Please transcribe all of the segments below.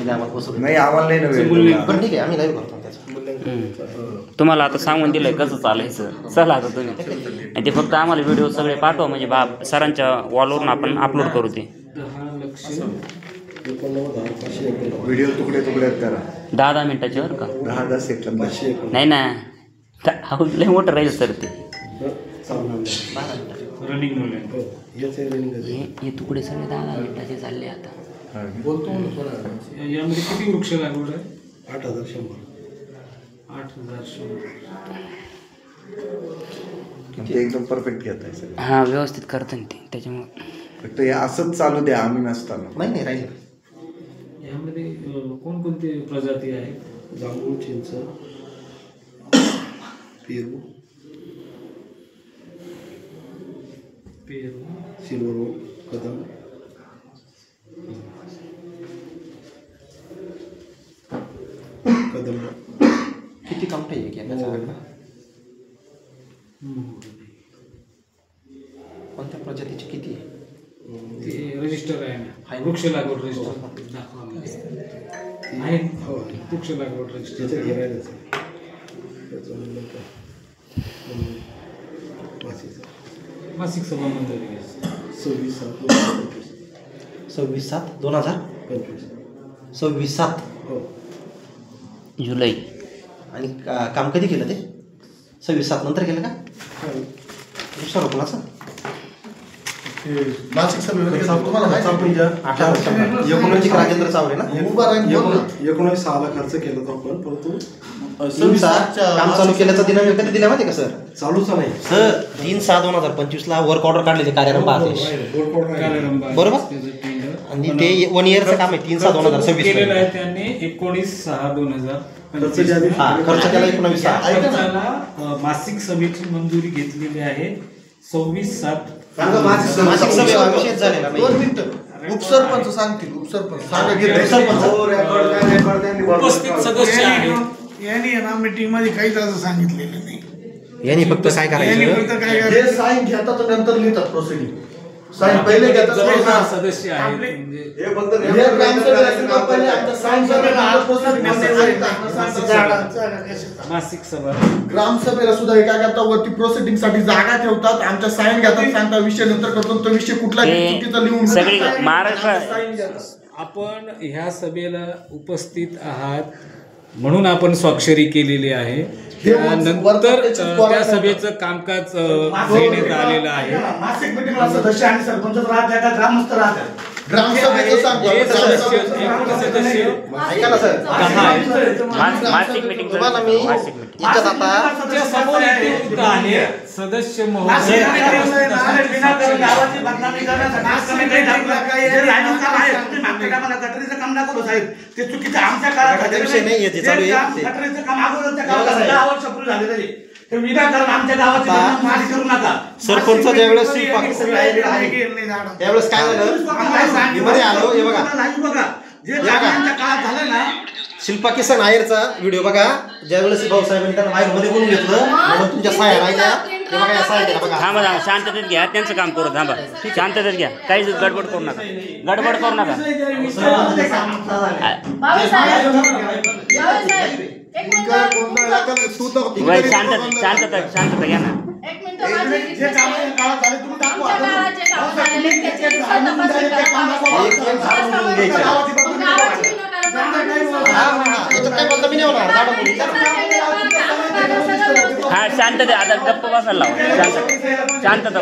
आम्हाला बसवलं नाही, आम्हाला नाही नव्हे. बरं ठीक आहे, आम्ही लाईव्ह करतो त्याचं. तुम्हाला आता सांगून दिलंय कसं चालायचं. चला आता तुम्ही, आणि ते फक्त आम्हाला व्हिडिओ सगळे पाठवा, म्हणजे सरांच्या वॉलवरून आपण अपलोड करू ते. व्हिडिओ तुकडे करा 10 मिनिटाचे बरं का, 10 सेकंद. नाही ना, लय मोठं राहील सर ते. हे तुकडे सगळे 10 मिनिटाचे चालले आता. यामध्ये किती वृक्ष लागवड आहे? 8,100. 8,100. ते एकदम परफेक्ट घेत आहे सगळं. हां, व्यवस्थित करतं ना ते, त्याच्यामुळे फक्त हे असंच चालू द्या आम्ही नसताना. नाही राहील. यामध्ये कोणकोणते प्रजाती आहेत? जांभूळ, चिंच, पेरू, सिल्वर, कदम, किती कामठा आहे की कोणत्या प्रजातीची किती आहे? ते रजिस्टर आहे ना, वृक्ष लागवड रजिस्टर आहे. वृक्ष लागवड रजिस्टर मासिक सभा मंजुरी 26/7/2025. 26/7 जुलै. आणि काम कधी केलं ते? 26/7 नंतर केलं का? दुसरं कोणाचं? मासिक सभेमध्ये तुम्हाला राजेंद्र चावरे ना, 19 खर्च केला होता आपण, परंतु काम चालू केल्याचा दिनांक कधी दिला माहिती का सर? चालूचा नाही सर, 3/6/2025 ला वर्क ऑर्डर काढले ते कार्यारंभ आदेश, बरोबर? आणि ते 1 इयरचं काम आहे. 3/6/2026 केलेलं आहे त्यांनी. 19/6/2025 खर्च केला 19/6. मासिक सभेची मंजुरी घेतलेली आहे 26/7. मासिक सभेविषयीच झालेला नाही. 2 मिनिटं उपसरपंच सांगतील. उपसरपंच उपस्थित सदस्य आहेत. यांनी ना मीटिंग मध्ये काहीच असं सांगितलेलं नाही. यांनी फक्त काय करायचं, हे साईन घेतात नंतर लिहितात प्रोसिडिंग. साईन पहिले घेतात, सदस्य आहेत म्हणजे हे फक्त मासिक सभा ग्रामसभेला सुद्धा हे काय करतात, वरती प्रोसिडिंग साठी जागा ठेवतात, आमच्या साईन घेतात, सांगता विषय नंतर करतो, तो विषय कुठला चुकीचा लिहून सगळी महाराष्ट्र आपण ह्या सभेला उपस्थित आहात म्हणून आपण स्वाक्षरी केलेली आहे. त्यानंतर त्या सभेचं कामकाज घेण्यात आलेलं आहे. मासिक मीटिंगला सदस्य आणि सरपंच राहतात, ग्रामस्थ राहतात. ग्रामसभेचं सांगतो. ऐका ना सर, मासिक मीटिंग तुम्हाला मी इथं आता सदस्य गावाची बदनामी गटरीचं काम नको साहेब, ते चुकीचं आमच्या काळात विषय नाही आहे, चालू आहे. गटरीचं काम अगोदरच्या काळात 10 वर्षापूर्वी झालेलं आहे. ते विनाकारण आमच्या गावाची मारी करू नका. सरपंच ज्यावेळेस त्यावेळेस काय झालं, मध्ये आलो, हे बघा जे आमच्या काळात झालं ना, शिल्पा किसन आयरचा व्हिडिओ बघा, ज्यावेळेस भाऊसाहेबांनी त्यांना बाहेर मध्ये बोलून घेतलं, म्हणून तुमच्या साया राहिल्या. हे बघा, या साया केल्या बघा. थांबा, शांततेत घ्या, त्यांचं काम करू. थांबा, शांततेत घ्या, काहीच गडबड करू नका, गडबड करू नका. शांतता घ्या ना. जे काम काळात झाले तुम्ही दाखवा. हा, शांतता. आता गप्प बसायला लावा. शांतता.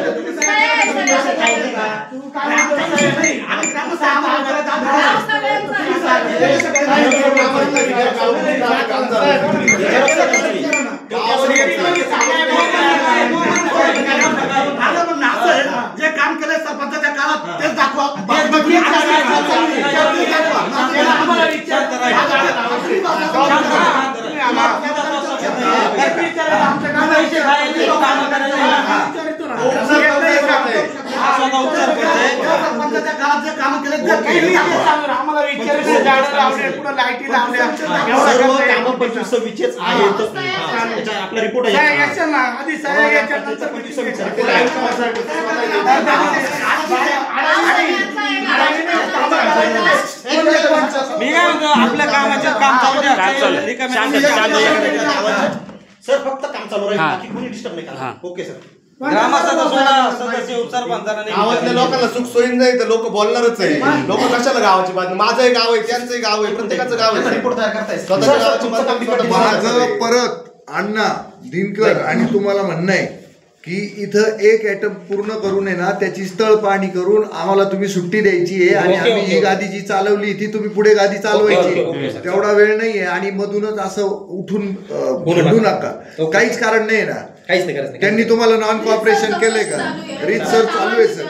जे काम केलं सरपंचाच्या काळात तेच दाखवा. सरपंचाच्या काळात जे काम केले आम्हाला लाईटी लावल्या, आपला रिपोर्ट आहे. आधी मी काय म्हणतो आपल्या कामाचं काम चालू द्या. काम चालू आहे. शांत सर फक्त काम चालू राहील, हा. बाकी कोणी डिस्टर्ब नाही हा. करा. Okay sir. सदस्य सरपंचांना गावातल्या लोकांना सुख सोयी नाही तर लोक बोलणारच आहे. लोक कशाला गावाची बातमी, माझंही गाव आहे, त्यांचंही गाव आहे, प्रत्येकाचं गाव आहे. रिपोर्ट तयार करताय स्वतःच्या गावाची बातमी स्वतः बोलायचं माझं आहे. परत अण्णा दिनकर आणि तुम्हाला म्हणणं आहे की इथं एक ॲटम पूर्ण करून आहे ना त्याची स्थळ पाहणी करून आम्हाला तुम्ही सुट्टी द्यायची आहे आणि ओके, आम्ही ही ओके. गादी जी चालवली ती तुम्ही पुढे गादी ओके, चालवायची ओके, सर. तेवढा वेळ नाहीये आणि मधूनच असं उठून भांडू नका. ओके. काहीच कारण नाही ना. काहीच नाही करायचं. त्यांनी तुम्हाला नॉन कॉपरेशन केलंय का? रीत सर चालू आहे सर.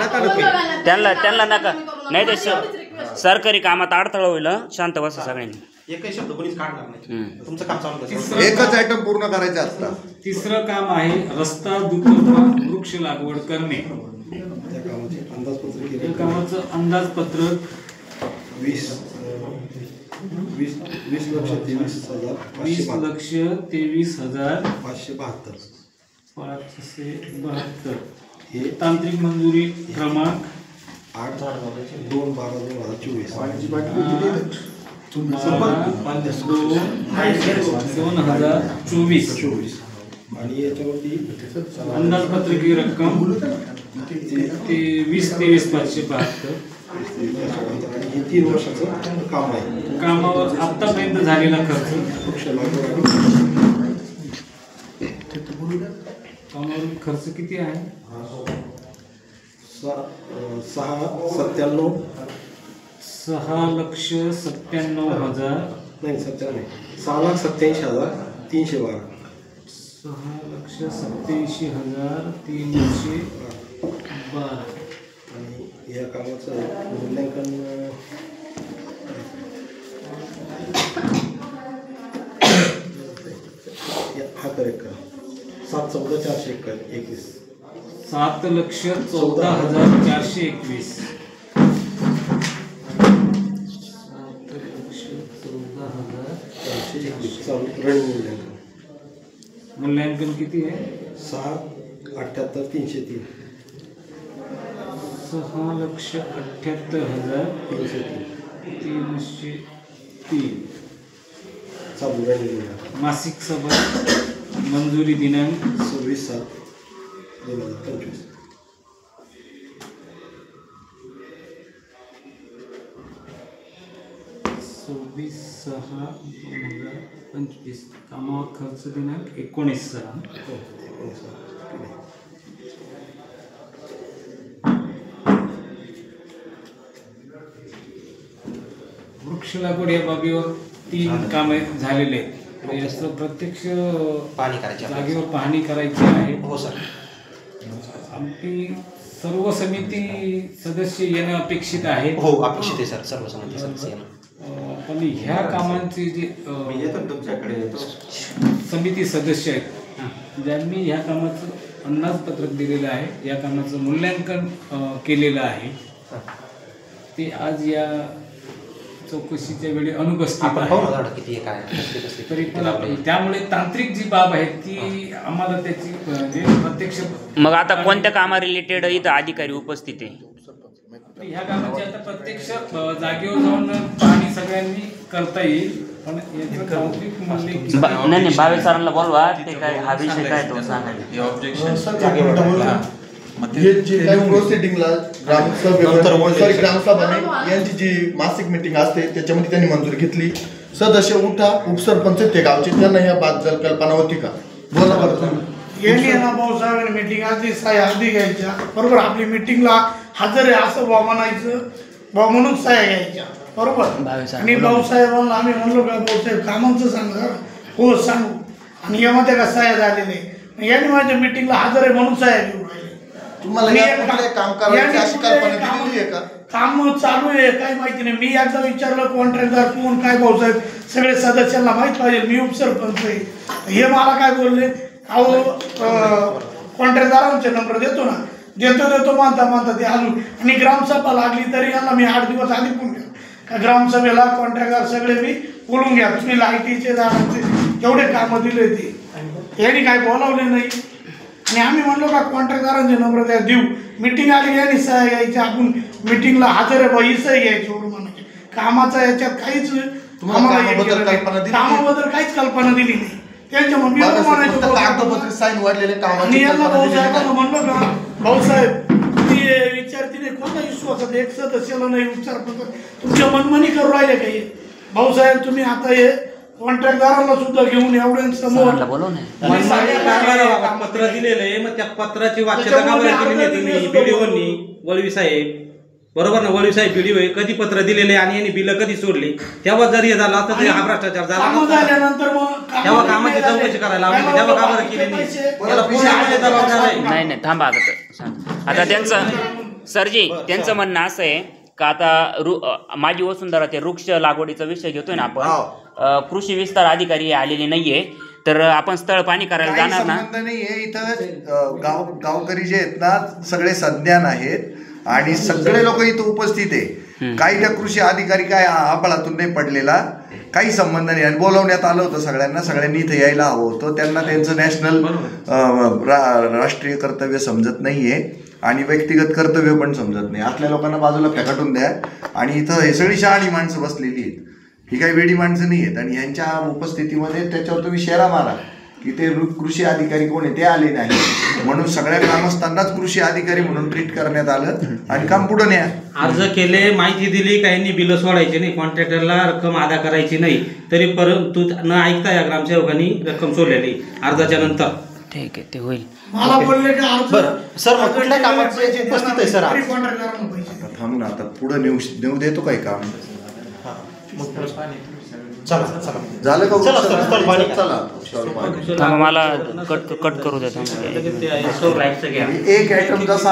नका नको. त्यांना नका नाही ते सरकारी कामात अडथळा होईल. शांत बसा सगळ्यांनी. एकही शब्द कोणीच काढणार नाही. हम्म. तुमचं काम चालू करा. तिसरं एकच ॲटम पूर्ण करायचं असता. तिसरं काम आहे रस्ता दुतर्फा वृक्ष लागवड करणे. या कामाचं अंदाजपत्रक 20,23,572 हे तांत्रिक मंजुरी क्रमांक 2024 आणि याच्यावरती अंदाजपत्रकी रक्कम 20,23,572. आणि हे 3 वर्षाचं काम आहे. कामावर आतापर्यंत झालेला खर्च वृक्ष लागवड कामावर खर्च किती आहे? 6,97,000 6,97,000 नाही 6,87,312 6,87,312 आणि या कामाचं मूल्यांकन हा करेक्ट करा 7,14,421 7,14,421 चालू रनिंग मूल्यांकन मूल्यांकन किती आहे? 6,78,303 6,78,303 चालू रनिंग मूल्यांकन मासिक सभा मंजुरी दिनांक 26/7/2025 26/6/2025 कामावर खर्च दिनांक 19/6. वृक्ष लागवड या बाबीवर 3 कामे झालेले आहेत. याचं प्रत्यक्ष पाहणी करायची आपल्याला. जागेवर पाहणी करायची आहे. हो सर. आमची सर्व समिती सदस्य येणं अपेक्षित आहे. हो अपेक्षित आहे सर सर्व समिती सदस्य येणं. पण ह्या कामांची जी समिती सदस्य आहेत ज्यांनी ह्या कामाचं अंदाजपत्रक दिलेलं आहे, या कामाचं मूल्यांकन केलेलं आहे, ते आज या चौकशीच्या वेळी अनुपस्थित आपण आहे. पाहू ना झाडं किती आहे, काय आहे, कसले कसले तरी किती पण लावले. त्यामुळे तांत्रिक जी बाब आहे ती आम्हाला त्याची म्हणजे प्रत्यक्ष मग आता कोणत्या कामा रिलेटेड इथं अधिकारी उपस्थित आहे? ह्या कामाची आता प्रत्यक्ष जागेवर जाऊन पाहणी सगळ्यांनी करता येईल. पण याचं तांत्रिक मूल्य किती नाही भावे सरांना बोलवा. ते काय हा विषय काय तो सांगायला. हे जे काही प्रोसिडिंगला ग्रामसभेने यांची जी मासिक मीटिंग असते त्याच्यामध्ये त्यांनी मंजुरी घेतली. सदस्य उठा, उपसरपंच ते गावचे, त्यांना ह्या बाबद्दल कल्पना होती का? बोला बरं तुम्ही. यांनी ना भाऊसाहेबांनी मीटिंग आधी साह्या आधी घ्यायच्या, बरोबर. आपली मीटिंगला हजर आहे असं भाऊ म्हणायचं, भाऊ म्हणून साह्या घ्यायच्या, बरोबर. आणि भाऊसाहेबांना आम्ही म्हणलो का भाऊसाहेब कामांचं सांगा, हो सांगू. आणि यामध्ये का साह्या झालेले यांनी माझ्या मीटिंगला हजर आहे म्हणून साह्या घेऊन राहिले. तुम्हाला या कुठल्या काम करायची अशी कल्पना दिलेली आहे का? काम चालू आहे काय माहिती नाही. मी एकदा विचारलं कॉन्ट्रॅक्टदार कोण काय भाऊसाहेब, सगळे सदस्यांना माहीत पाहिजे मी उपसरपंच आहे. हे मला काय बोलले, अहो कॉन्ट्रॅक्टदारांचे नंबर देतो ना, देतो मानता ते अजून. आणि ग्रामसभा लागली तरी यांना मी 8 दिवस आधी फोन केला का ग्रामसभेला कॉन्ट्रॅक्टदार सगळे मी बोलून घ्या, तुम्ही लाईटीचे झाडांचे जेवढे कामं दिले ते यांनी काय बोलावले नाही. आणि आम्ही म्हणलो का कॉन्ट्रॅक्टदारांचे नंबर द्या देऊ. मिटिंग आली यांनी सह्या घ्यायच्या, आपण मिटिंगला हजर आहे बा ही सही घ्यायची वरून म्हणायची. कामाचा याच्यात काहीच कामाबद्दल काहीच कल्पना दिली नाही. त्यांच्या कागदपत्र साईन वाढलेले आणि यांना भाऊसाहेबांना म्हणलं का भाऊसाहेब तुम्ही विचारतीने कोणता विश्वासात एक सदस्याला नाही विचारपत्र तुमच्या मनमानी करू राहिले काही. भाऊसाहेब तुम्ही आता हे कॉन्ट्रॅक्टदारांना सुद्धा घेऊन एवढ्यांसमोर पत्र दिलेलं आहे, मग त्या पत्राची वाच्यता का बरं केली नाही तुम्ही बीडीओनी? वळवी साहेब बरोबर ना, वळवी साहेब बीडीओ कधी पत्र दिलेले आणि यांनी बिल कधी सोडली? तेव्हा जर हे झाला तर हा भ्रष्टाचार झाल्यानंतर मग तेव्हा कामाची चौकशी करायला लावली, तेव्हा का बरं केली नाही? याला पूर्णपणे जबाबदार आहे. नाही थांबा आता त्यांचं सरजी त्यांचं म्हणणं असं आहे का आता माझी वसुंधरा ते वृक्ष लागवडीचा विषय घेतोय ना आपण, कृषी विस्तार अधिकारी आलेले नाहीये, तर आपण स्थळ पाणी करायला जाणार ना? संबंध नाहीये इथं. गावकरी जे आहेत ना सगळे सज्ञान आहेत आणि सगळे लोक इथं उपस्थित आहे. काही त्या कृषी अधिकारी काय आबळातून नाही पडलेला, काही संबंध नाही. आणि बोलवण्यात आलं होतं सगळ्यांना, सगळ्यांनी इथं यायला हवं होतं. त्यांना त्यांचं नॅशनल राष्ट्रीय कर्तव्य समजत नाहीये आणि व्यक्तिगत कर्तव्य पण समजत नाही. आपल्या लोकांना बाजूला फेकाटून द्या. आणि इथं हे सगळी शहाणी माणसं बसलेली आहेत, ही काही वेडी माणसं नाही आहेत. आणि ह्यांच्या उपस्थितीमध्ये त्याच्यावर तुम्ही शेरा मारा की ते कृषी अधिकारी कोण आहे ते आले नाही, म्हणून सगळ्या ग्रामस्थांनाच कृषी अधिकारी म्हणून ट्रीट करण्यात आलं आणि काम पुढे न्या. अर्ज केले, माहिती दिली, काहींनी बिल सोडायची नाही, कॉन्ट्रॅक्टरला रक्कम अदा करायची नाही, तरी परंतु न ऐकता या ग्रामसेवकांनी रक्कम सोडलेली अर्जाच्या नंतर. ठीक आहे, ते होईल. मला बोलले की बरं सर, मग कुठल्या कामाचे उपस्थित आहे सर? थांब ना, आता पुढे नेऊ देतो काही काम. झालं का? मला कट करू देतो. एक आयटम जसा